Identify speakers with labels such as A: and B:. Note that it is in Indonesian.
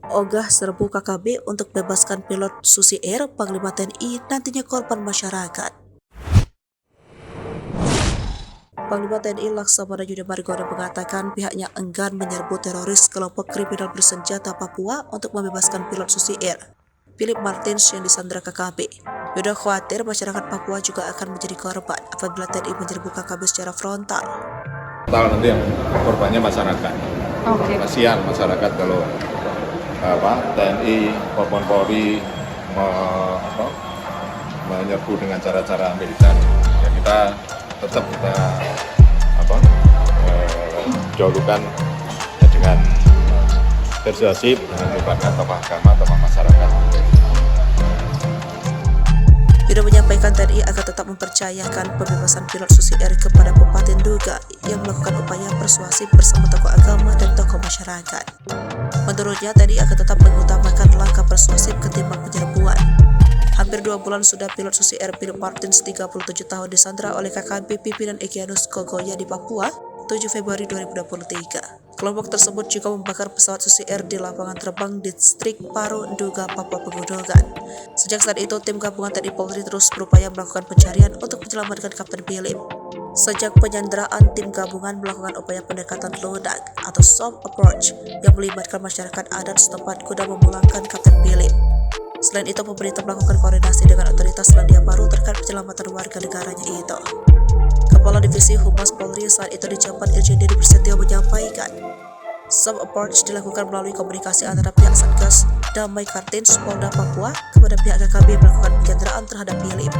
A: Ogah serbu KKB untuk bebaskan pilot Susi Air, Panglima TNI nantinya korban masyarakat. Panglima TNI Laksamana Yuda Margono mengatakan pihaknya enggan menyerbu teroris kelompok kriminal bersenjata Papua untuk membebaskan pilot Susi Air, Philip Martins yang disandra KKB. Yuda khawatir masyarakat Papua juga akan menjadi korban apabila TNI menyerbu KKB secara frontal.
B: Nanti yang korbannya masyarakat. Kasihan masyarakat kalau TNI maupun Polri menyerbu dengan cara-cara militer. Ya kita tetap jauhkan dengan persuasif, melibatkan tokoh agama, tokoh masyarakat.
A: Yuda menyampaikan TNI akan tetap mempercayakan pembebasan pilot Susi Air kepada Bupati Nduga yang melakukan upaya persuasif bersama tokoh agama dan tokoh masyarakat. Menurutnya, TNI akan tetap mengutamakan langkah persuasif ketimbang penyerbuan. Hampir 2 bulan sudah pilot Susi Air Philip Martins 37 tahun disandra oleh KKB pimpinan Egyanus Kogoya di Papua 7 Februari 2023. Kelompok tersebut juga membakar pesawat Susi Air di lapangan terbang distrik Paro, Nduga, Papua Pegunungan. Sejak saat itu, tim gabungan TNI Polri terus berupaya melakukan pencarian untuk menyelamatkan Kapten Philip. Sejak penyanderaan, tim gabungan melakukan upaya pendekatan lunak atau soft approach yang melibatkan masyarakat adat setempat guna memulangkan Kapten Philip. Selain itu, pemerintah melakukan koordinasi dengan otoritas Selandia Baru terkait penyelamatan warga negaranya itu. Kepala Divisi Humas Polri saat itu dijabat Irjen Deddy Prasetyo menyampaikan, soft approach dilakukan melalui komunikasi antara pihak Satgas Damai Kartins Polda Papua kepada pihak KKB melakukan penyanderaan terhadap Philip.